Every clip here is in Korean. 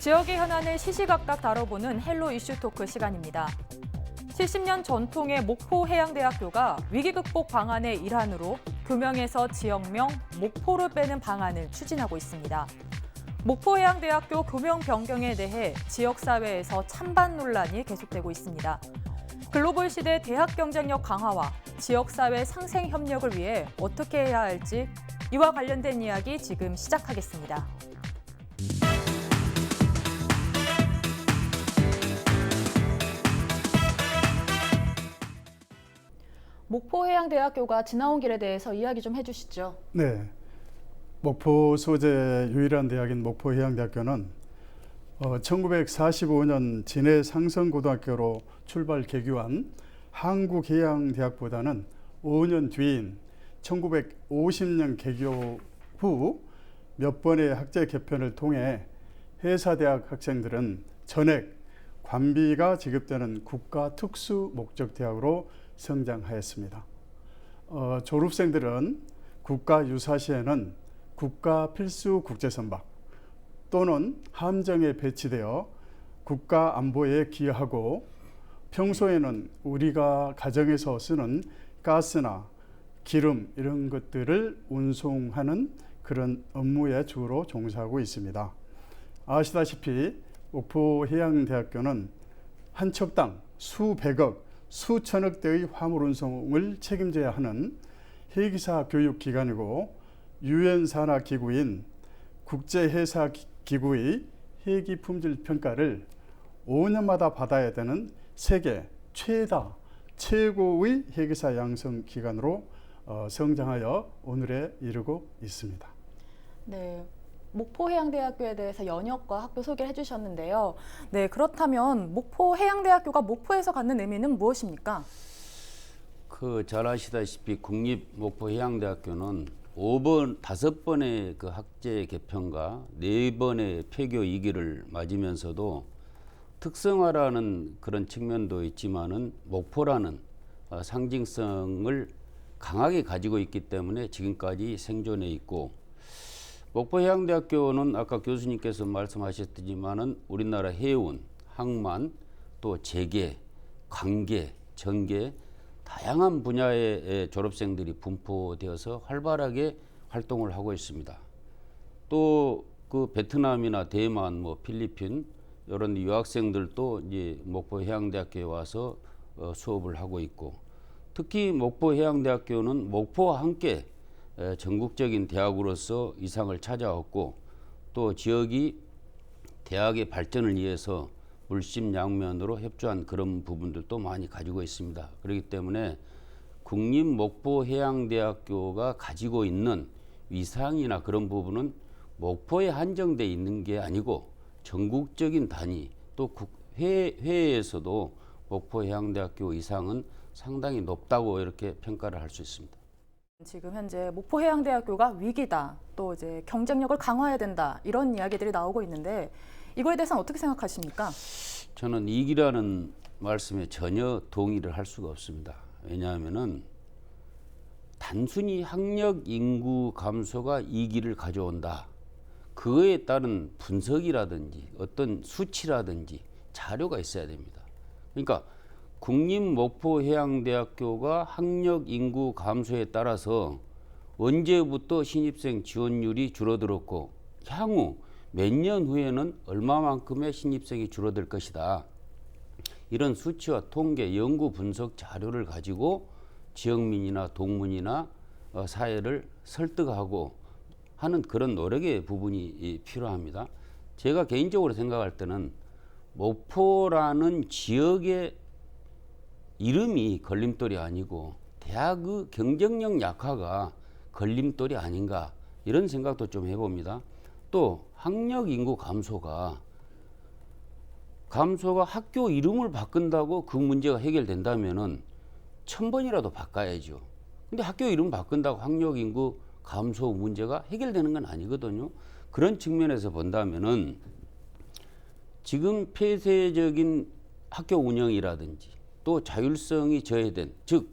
지역의 현안을 시시각각 다뤄보는 헬로 이슈 토크 시간입니다. 70년 전통의 목포해양대학교가 위기 극복 방안의 일환으로 교명에서 지역명 목포를 빼는 방안을 추진하고 있습니다. 목포해양대학교 교명 변경에 대해 지역사회에서 찬반 논란이 계속되고 있습니다. 글로벌 시대 대학 경쟁력 강화와 지역사회 상생 협력을 위해 어떻게 해야 할지 이와 관련된 이야기 지금 시작하겠습니다. 목포해양대학교가 지나온 길에 대해서 이야기 좀 해주시죠. 네, 목포 소재 유일한 대학인 목포해양대학교는 1945년 진해 상성고등학교로 출발 개교한 한국해양대학보다는 5년 뒤인 1950년 개교 후 몇 번의 학제 개편을 통해 해사대학 학생들은 전액 관비가 지급되는 국가 특수 목적 대학으로 성장하였습니다. 졸업생들은 국가 유사시에는 국가 필수 국제선박 또는 함정에 배치되어 국가 안보에 기여하고 평소에는 우리가 가정에서 쓰는 가스나 기름 이런 것들을 운송하는 그런 업무에 주로 종사하고 있습니다. 아시다시피 목포해양대학교는 한 척당 수백억, 수천억 대의 화물 운송을 책임져야 하는 해기사 교육기관이고 유엔 산하 기구인 국제해사기구의 해기 품질 평가를 5년마다 받아야 되는 세계 최고의 해기사 양성 기관으로 성장하여 오늘에 이르고 있습니다. 네, 목포해양대학교에 대해서 연역과 학교 소개를 해주셨는데요. 네, 그렇다면 목포해양대학교가 목포에서 갖는 의미는 무엇입니까? 잘 아시다시피 국립목포해양대학교는 5번의 그 학제 개편과 4번의 폐교 위기를 맞으면서도 특성화라는 그런 측면도 있지만은 목포라는 상징성을 강하게 가지고 있기 때문에 지금까지 생존해 있고, 목포해양대학교는 아까 교수님께서 말씀하셨지만은 우리나라 해운, 항만, 또 재계, 관계, 전계 다양한 분야의 졸업생들이 분포되어서 활발하게 활동을 하고 있습니다. 또 그 베트남이나 대만, 필리핀 이런 유학생들도 이제 목포해양대학교에 와서 수업을 하고 있고, 특히 목포해양대학교는 목포와 함께 전국적인 대학으로서 이상을 찾아왔고, 또 지역이 대학의 발전을 위해서 물심양면으로 협조한 그런 부분들도 많이 가지고 있습니다. 그렇기 때문에 국립목포해양대학교가 가지고 있는 위상이나 그런 부분은 목포에 한정돼 있는 게 아니고 전국적인 단위 또 해외에서도 목포해양대학교 이상은 상당히 높다고 이렇게 평가를 할 수 있습니다. 지금 현재 목포해양대학교가 위기다, 또 이제 경쟁력을 강화해야 된다, 이런 이야기들이 나오고 있는데 이거에 대해서는 어떻게 생각하십니까? 저는 위기라는 말씀에 전혀 동의를 할 수가 없습니다. 왜냐하면은 단순히 학력 인구 감소가 위기를 가져온다, 그거에 따른 분석이라든지 어떤 수치라든지 자료가 있어야 됩니다. 그러니까 국립목포해양대학교가 학력 인구 감소에 따라서 언제부터 신입생 지원율이 줄어들었고 향후 몇 년 후에는 얼마만큼의 신입생이 줄어들 것이다, 이런 수치와 통계, 연구 분석 자료를 가지고 지역민이나 동문이나 사회를 설득하고 하는 그런 노력의 부분이 필요합니다. 제가 개인적으로 생각할 때는 목포라는 지역의 이름이 걸림돌이 아니고 대학의 경쟁력 약화가 걸림돌이 아닌가, 이런 생각도 좀 해봅니다. 또 학력 인구 감소가 학교 이름을 바꾼다고 그 문제가 해결된다면은 1000번이라도 바꿔야죠. 근데 학교 이름 바꾼다고 학력 인구 감소 문제가 해결되는 건 아니거든요. 그런 측면에서 본다면은 지금 폐쇄적인 학교 운영이라든지 또 자율성이 저해된, 즉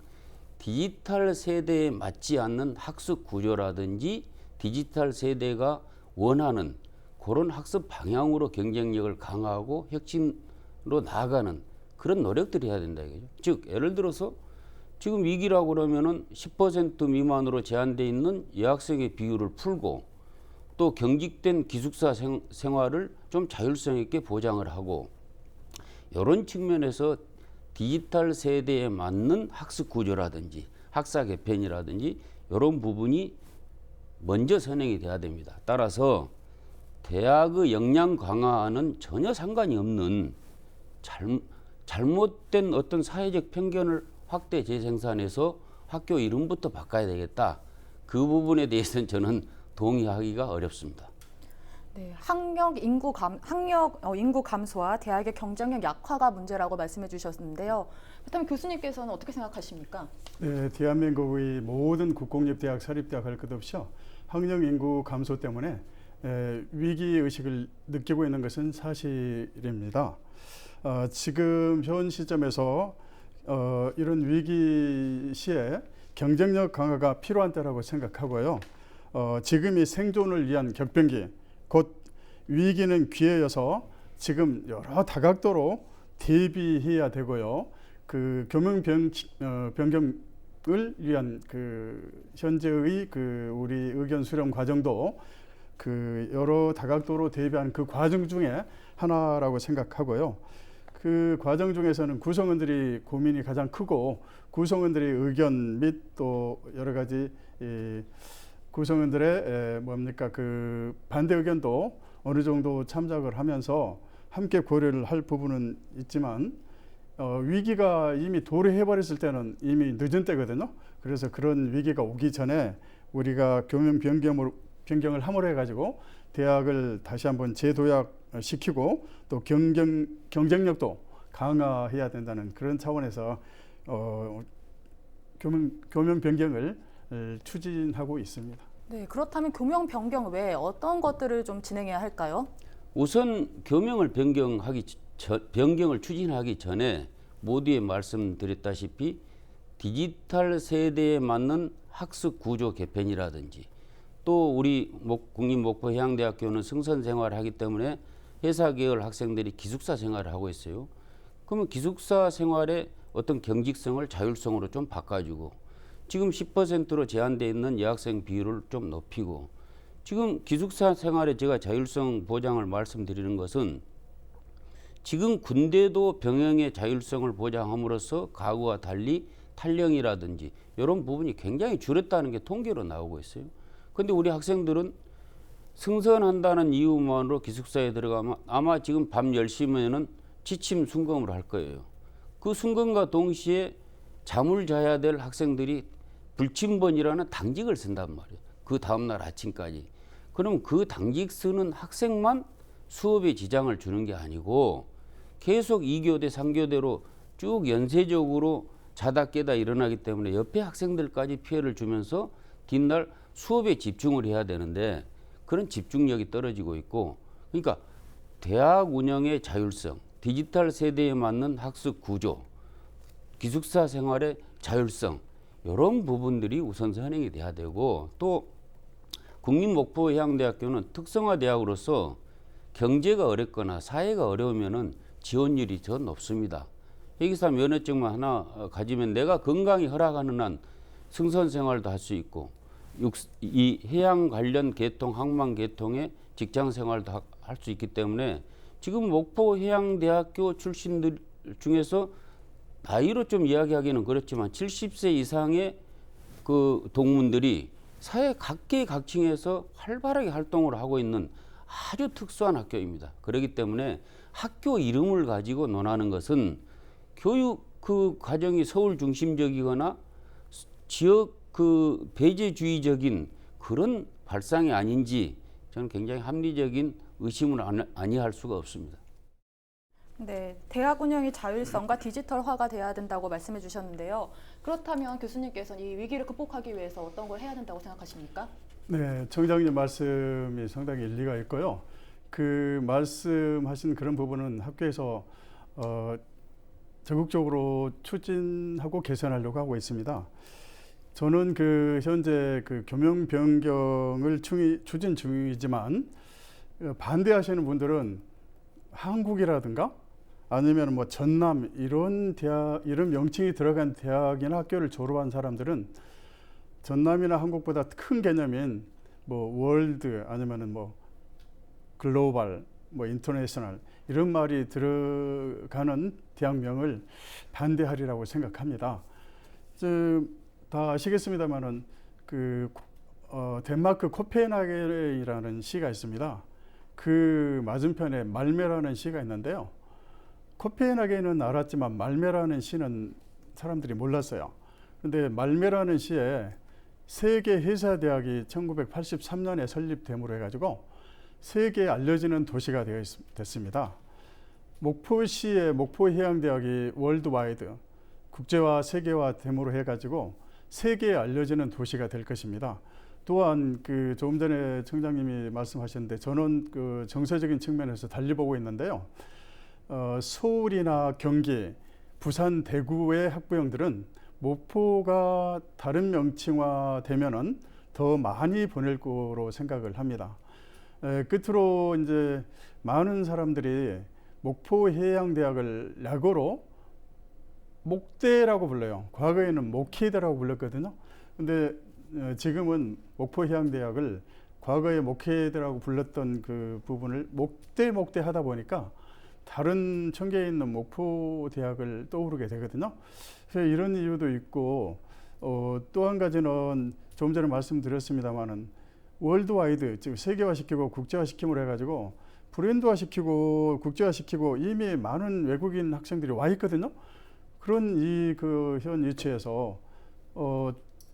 디지털 세대에 맞지 않는 학습 구조라든지 디지털 세대가 원하는 그런 학습 방향으로 경쟁력을 강화하고 혁신으로 나아가는 그런 노력들이 해야 된다 이거죠. 즉 예를 들어서 지금 위기라고 그러면은 10% 미만으로 제한돼 있는 여학생의 비율을 풀고 또 경직된 기숙사 생활을 좀 자율성 있게 보장을 하고 이런 측면에서 디지털 세대에 맞는 학습 구조라든지 학사 개편이라든지 이런 부분이 먼저 선행이 돼야 됩니다. 따라서 대학의 역량 강화와는 전혀 상관이 없는 잘못된 어떤 사회적 편견을 확대 재생산해서 학교 이름부터 바꿔야 되겠다. 그 부분에 대해서는 저는 동의하기가 어렵습니다. 네, 학력 인구 감소와 대학의 경쟁력 약화가 문제라고 말씀해 주셨는데요. 그렇다면 교수님께서는 어떻게 생각하십니까? 네, 대한민국의 모든 국공립대학, 사립대학 할 것 없이 학령 인구 감소 때문에 위기 의식을 느끼고 있는 것은 사실입니다. 지금 현 시점에서 이런 위기 시에 경쟁력 강화가 필요한 때라고 생각하고요. 지금이 생존을 위한 격변기, 곧 위기는 기회여서 지금 여러 다각도로 대비해야 되고요. 그 교명 변경을 위한 그 현재의 그 우리 의견 수렴 과정도 그 여러 다각도로 대비한 그 과정 중에 하나라고 생각하고요. 그 과정 중에서는 구성원들이 고민이 가장 크고 구성원들의 의견 및 또 여러 가지 구성원들의 그 반대 의견도 어느 정도 참작을 하면서 함께 고려를 할 부분은 있지만 위기가 이미 도래해 버렸을 때는 이미 늦은 때거든요. 그래서 그런 위기가 오기 전에 우리가 교명 변경을 함으로 해가지고 대학을 다시 한번 재도약시키고 또 경쟁력도 강화해야 된다는 그런 차원에서 교명 변경을 추진하고 있습니다. 네, 그렇다면 교명 변경 외에 어떤 것들을 좀 진행해야 할까요? 우선 교명을 변경을 추진하기 전에 모두에 말씀드렸다시피 디지털 세대에 맞는 학습 구조 개편이라든지 또 우리 국립목포해양대학교는 승선 생활을 하기 때문에 회사 계열 학생들이 기숙사 생활을 하고 있어요. 그러면 기숙사 생활의 어떤 경직성을 자율성으로 좀 바꿔주고 지금 10%로 제한되어 있는 여학생 비율을 좀 높이고 지금 기숙사 생활에 제가 자율성 보장을 말씀드리는 것은 지금 군대도 병영의 자율성을 보장함으로써 과거와 달리 탈영이라든지 이런 부분이 굉장히 줄었다는 게 통계로 나오고 있어요. 그런데 우리 학생들은 승선한다는 이유만으로 기숙사에 들어가면 아마 지금 밤 10시면은 지침 순검을 할 거예요. 그 순검과 동시에 잠을 자야 될 학생들이 불침번이라는 당직을 쓴단 말이에요. 그 다음날 아침까지. 그럼 그 당직 쓰는 학생만 수업에 지장을 주는 게 아니고 계속 2교대, 3교대로 쭉 연쇄적으로 자다 깨다 일어나기 때문에 옆에 학생들까지 피해를 주면서 뒷날 수업에 집중을 해야 되는데 그런 집중력이 떨어지고 있고 그러니까 대학 운영의 자율성, 디지털 세대에 맞는 학습 구조, 기숙사 생활의 자율성 이런 부분들이 우선 선행이 돼야 되고 또 국립목포해양대학교는 특성화 대학으로서 경제가 어렵거나 사회가 어려우면은 지원율이 더 높습니다. 여기서 면허증만 하나 가지면 내가 건강이 허락하는 한 승선 생활도 할 수 있고 이 해양 관련 계통, 항만 계통의 직장 생활도 할 수 있기 때문에 지금 목포해양대학교 출신들 중에서 나이로 좀 이야기하기는 그렇지만 70세 이상의 그 동문들이 사회 각계 각층에서 활발하게 활동을 하고 있는 아주 특수한 학교입니다. 그렇기 때문에 학교 이름을 가지고 논하는 것은 교육 그 과정이 서울 중심적이거나 지역 그 배제주의적인 그런 발상이 아닌지 저는 굉장히 합리적인 의심을 아니할 수가 없습니다. 네, 대학 운영의 자율성과 디지털화가 돼야 된다고 말씀해 주셨는데요. 그렇다면 교수님께서는 이 위기를 극복하기 위해서 어떤 걸 해야 된다고 생각하십니까? 네, 청장님 말씀이 상당히 일리가 있고요. 그 말씀하신 그런 부분은 학교에서 적극적으로 추진하고 개선하려고 하고 있습니다. 저는 그 현재 그 교명 변경을 추진 중이지만 반대하시는 분들은 한국이라든가 아니면 뭐 전남 이런 대학, 이런 명칭이 들어간 대학이나 학교를 졸업한 사람들은 전남이나 한국보다 큰 개념인 뭐 월드 아니면은 뭐 글로벌, 뭐 인터내셔널 이런 말이 들어가는 대학명을 반대하리라고 생각합니다. 다 아시겠습니다만은 덴마크 코펜하겐이라는 시가 있습니다. 그 맞은편에 말메라는 시가 있는데요. 코펜하겐은 알았지만 말메라는 시는 사람들이 몰랐어요. 근데 말메라는 시에 세계회사대학이 1983년에 설립됨으로 해가지고 세계에 알려지는 도시가 됐습니다. 목포시의 목포해양대학이 월드와이드 국제화 세계화됨으로 해가지고 세계에 알려지는 도시가 될 것입니다. 또한 조금 전에 청장님이 말씀하셨는데 저는 정서적인 측면에서 달리 보고 있는데요. 서울이나 경기, 부산, 대구의 학부형들은 목포가 다른 명칭화 되면은 더 많이 보낼 거로 생각을 합니다. 끝으로 이제 많은 사람들이 목포해양대학을 약어로 목대라고 불러요. 과거에는 목회대라고 불렀거든요. 근데 지금은 목포해양대학을 과거에 목회대라고 불렀던 그 부분을 목대 하다 보니까 다른 청계에 있는 목포대학을 떠오르게 되거든요. 그래서 이런 이유도 있고 또 한 가지는 조금 전에 말씀드렸습니다마는 월드와이드 즉 세계화시키고 국제화시킴으로 해가지고 브랜드화시키고 국제화시키고 이미 많은 외국인 학생들이 와 있거든요. 그런 현 위치에서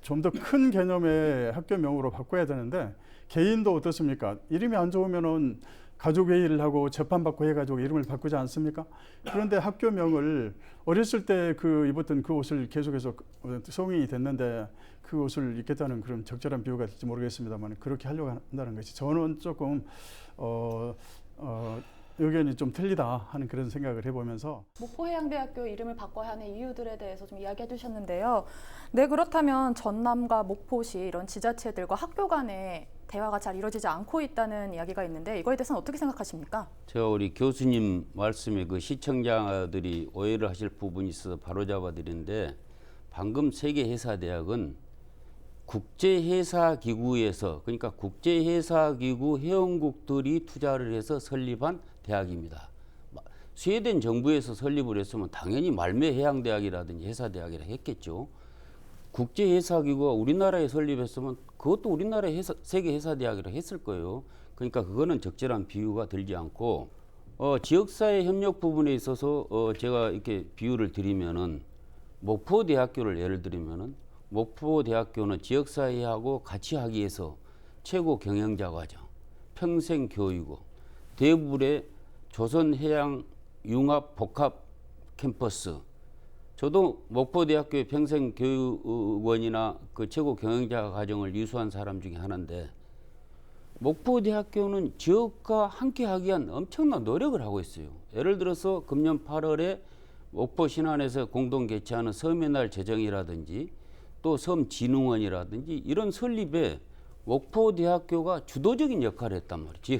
좀 더 큰 개념의 학교명으로 바꿔야 되는데 개인도 어떻습니까? 이름이 안 좋으면은 가족회의를 하고 재판받고 해가지고 이름을 바꾸지 않습니까? 그런데 학교명을 어렸을 때 입었던 그 옷을 계속해서 성인이 됐는데 그 옷을 입겠다는 그런 적절한 비유가 될지 모르겠습니다만 그렇게 하려고 한다는 것이 저는 조금 의견이 좀 틀리다 하는 그런 생각을 해보면서 목포해양대학교 이름을 바꿔야 하는 이유들에 대해서 좀 이야기해 주셨는데요. 네, 그렇다면 전남과 목포시 이런 지자체들과 학교 간에 대화가 잘 이루어지지 않고 있다는 이야기가 있는데 이거에 대해서는 어떻게 생각하십니까? 제가 우리 교수님 말씀에 시청자들이 오해를 하실 부분이 있어서 바로잡아 드리는데 방금 세계회사대학은 국제회사기구에서 그러니까 국제회사기구 회원국들이 투자를 해서 설립한 대학입니다. 스웨덴 정부에서 설립을 했으면 당연히 말메해양대학이라든지 회사대학이라 했겠죠. 국제회사기구가 우리나라에 설립했으면 그것도 우리나라의 세계회사대학이라 했을 거예요. 그러니까 그거는 적절한 비유가 들지 않고 지역사회 협력 부분에 있어서 제가 이렇게 비유를 드리면은 목포대학교를 예를 들면은 목포대학교는 지역사회하고 같이 하기 위해서 최고 경영자 과정, 평생 교육고, 대부의 조선해양융합 복합 캠퍼스. 저도 목포대학교의 평생 교육원이나 그 최고 경영자 과정을 이수한 사람 중에 하나인데 목포대학교는 지역과 함께 하기 위한 엄청난 노력을 하고 있어요. 예를 들어서 금년 8월에 목포 신안에서 공동 개최하는 섬의 날 제정이라든지 또 섬진흥원이라든지 이런 설립에 목포대학교가 주도적인 역할을 했단 말이에요.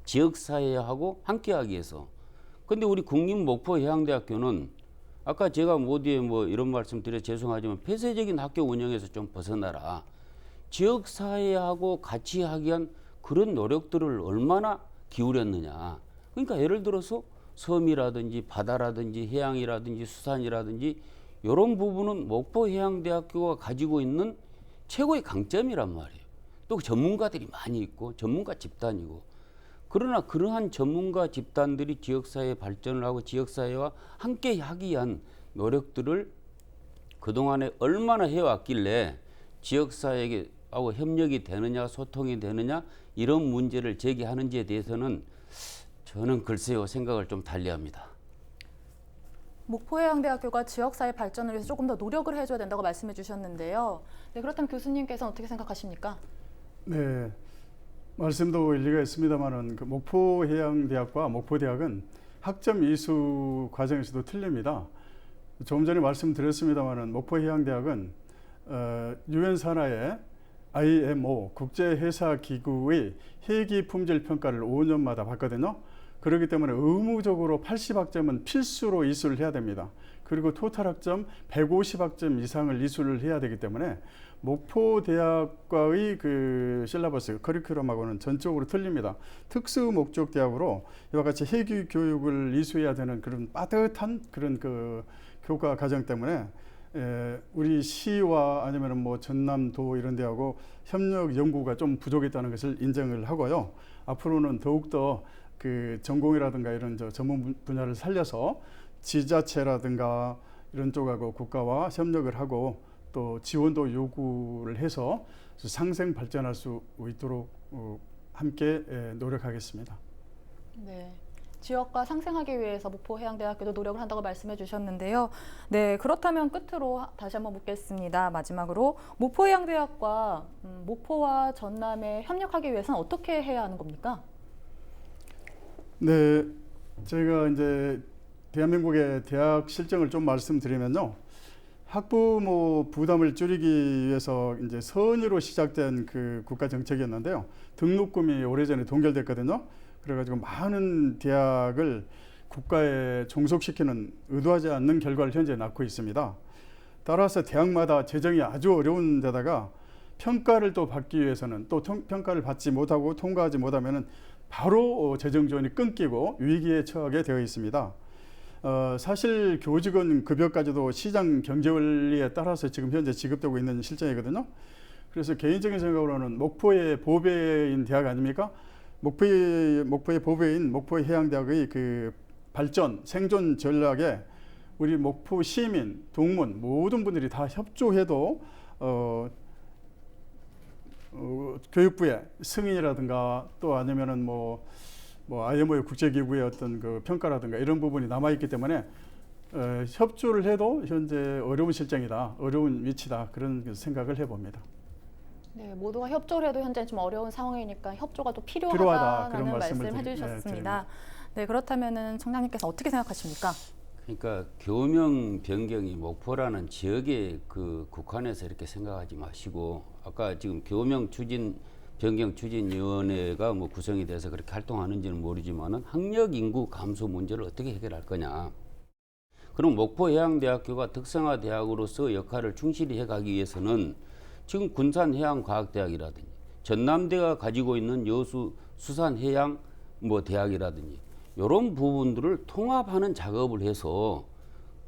지역사회하고 함께하기 위해서. 근데 우리 국립목포해양대학교는 아까 제가 모두에 이런 말씀 드려 죄송하지만 폐쇄적인 학교 운영에서 좀 벗어나라. 지역사회하고 같이 하기 위한 그런 노력들을 얼마나 기울였느냐. 그러니까 예를 들어서 섬이라든지 바다라든지 해양이라든지 수산이라든지 이런 부분은 목포해양대학교가 가지고 있는 최고의 강점이란 말이에요. 또 전문가들이 많이 있고 전문가 집단이고 그러나 그러한 전문가 집단들이 지역사회 발전을 하고 지역사회와 함께 하기 위한 노력들을 그동안에 얼마나 해왔길래 지역사회하고 협력이 되느냐 소통이 되느냐 이런 문제를 제기하는지에 대해서는 저는 글쎄요 생각을 좀 달리합니다. 목포해양대학교가 지역사회 발전을 위해서 조금 더 노력을 해줘야 된다고 말씀해 주셨는데요. 네, 그렇다면 교수님께서는 어떻게 생각하십니까? 네, 말씀도 일리가 있습니다만은 목포해양대학과 목포대학은 학점 이수 과정에서도 틀립니다. 조금 전에 말씀드렸습니다만은 목포해양대학은 유엔 산하의 IMO 국제회사기구의 회계 품질 평가를 5년마다 받거든요. 그렇기 때문에 의무적으로 80학점은 필수로 이수를 해야 됩니다. 그리고 토탈 학점 150학점 이상을 이수를 해야 되기 때문에 목포대학과의 그 실라버스 커리큘럼하고는 전적으로 틀립니다. 특수 목적 대학으로 이와 같이 회계 교육을 이수해야 되는 그런 빠듯한 그런 그 교과 과정 때문에 우리 시와 아니면 뭐 전남도 이런 데하고 협력 연구가 좀 부족했다는 것을 인정을 하고요. 앞으로는 더욱더 그 전공이라든가 이런 전문 분야를 살려서 지자체라든가 이런 쪽하고 국가와 협력을 하고 또 지원도 요구를 해서 상생 발전할 수 있도록 함께 노력하겠습니다. 네. 지역과 상생하기 위해서 목포해양대학교도 노력을 한다고 말씀해 주셨는데요. 네, 그렇다면 끝으로 다시 한번 묻겠습니다. 마지막으로 목포해양대학과 목포와 전남에 협력하기 위해서는 어떻게 해야 하는 겁니까? 네, 제가 이제 대한민국의 대학 실정을 좀 말씀드리면요. 학부모 부담을 줄이기 위해서 이제 선의로 시작된 그 국가 정책이었는데요. 등록금이 오래전에 동결됐거든요. 그래가지고 많은 대학을 국가에 종속시키는 의도하지 않는 결과를 현재 낳고 있습니다. 따라서 대학마다 재정이 아주 어려운 데다가 평가를 또 받기 위해서는 또 평가를 받지 못하고 통과하지 못하면은 바로 재정 지원이 끊기고 위기에 처하게 되어 있습니다. 사실 교직원 급여까지도 시장 경제 원리에 따라서 지금 현재 지급되고 있는 실정이거든요. 그래서 개인적인 생각으로는 목포의 보배인 대학 아닙니까? 목포의 보배인 목포해양대학의 그 발전, 생존 전략에 우리 목포 시민, 동문 모든 분들이 다 협조해도 교육부의 승인이라든가 또 아니면은 뭐 IMO 국제기구의 어떤 그 평가라든가 이런 부분이 남아있기 때문에 협조를 해도 현재 어려운 실정이다, 어려운 위치다 그런 생각을 해봅니다. 네, 모두가 협조를 해도 현재 좀 어려운 상황이니까 협조가 또 필요하다, 필요하다는 그런 말씀을 말씀을 해주셨습니다. 네, 그렇다면은 청장님께서 어떻게 생각하십니까? 그러니까 교명 변경이 목포라는 지역에 그 국한해서 이렇게 생각하지 마시고 아까 지금 교명 추진 변경 추진위원회가 뭐 구성이 돼서 그렇게 활동하는지는 모르지만은 학력 인구 감소 문제를 어떻게 해결할 거냐. 그럼 목포해양대학교가 특성화 대학으로서 역할을 충실히 해가기 위해서는 지금 군산해양과학대학이라든지 전남대가 가지고 있는 여수 수산해양 뭐 대학이라든지 이런 부분들을 통합하는 작업을 해서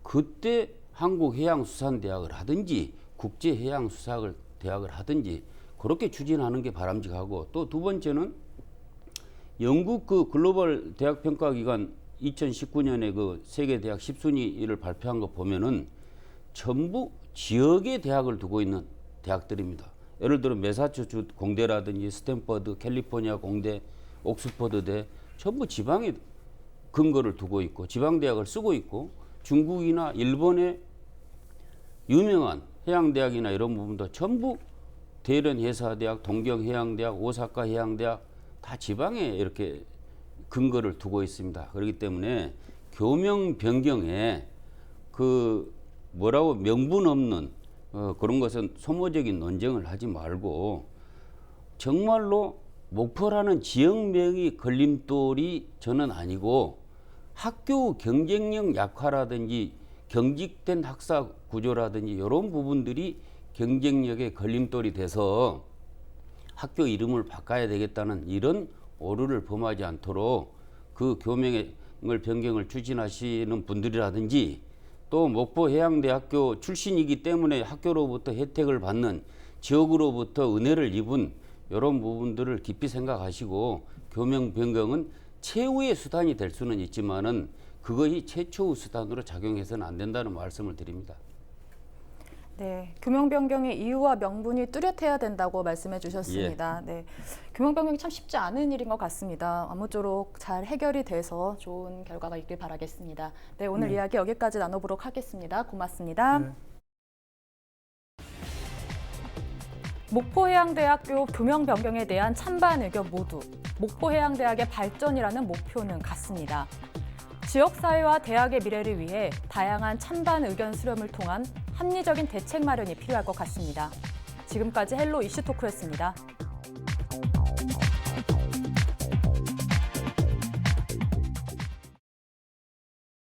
그때 한국해양수산대학을 하든지 국제해양수사대학을 하든지 그렇게 추진하는 게 바람직하고 또 두 번째는 영국 그 글로벌 대학 평가 기관 2019년에 그 세계 대학 10순위를 발표한 거 보면은 전부 지역의 대학을 두고 있는 대학들입니다. 예를 들어 매사추세츠 공대라든지 스탠퍼드, 캘리포니아 공대, 옥스퍼드대 전부 지방에 근거를 두고 있고 지방 대학을 쓰고 있고 중국이나 일본의 유명한 해양대학이나 이런 부분도 전부 대련해사대학, 동경해양대학, 오사카해양대학 다 지방에 이렇게 근거를 두고 있습니다. 그렇기 때문에 교명 변경에 그 뭐라고 명분 없는 그런 것은 소모적인 논쟁을 하지 말고 정말로 목포라는 지역명이 걸림돌이 저는 아니고 학교 경쟁력 약화라든지 경직된 학사 구조라든지 이런 부분들이 경쟁력의 걸림돌이 돼서 학교 이름을 바꿔야 되겠다는 이런 오류를 범하지 않도록 그 교명을 변경을 추진하시는 분들이라든지 또 목포해양대학교 출신이기 때문에 학교로부터 혜택을 받는 지역으로부터 은혜를 입은 이런 부분들을 깊이 생각하시고 교명 변경은 최후의 수단이 될 수는 있지만은 그것이 최초의 수단으로 작용해서는 안 된다는 말씀을 드립니다. 네, 교명 변경의 이유와 명분이 뚜렷해야 된다고 말씀해 주셨습니다. 네, 교명 변경이 참 쉽지 않은 일인 것 같습니다. 아무쪼록 잘 해결이 돼서 좋은 결과가 있길 바라겠습니다. 네, 오늘 이야기 여기까지 나눠보도록 하겠습니다. 고맙습니다. 네. 목포해양대학교 교명 변경에 대한 찬반 의견 모두 목포해양대학의 발전이라는 목표는 같습니다. 지역사회와 대학의 미래를 위해 다양한 찬반 의견 수렴을 통한 합리적인 대책 마련이 필요할 것 같습니다. 지금까지 헬로 이슈 토크였습니다.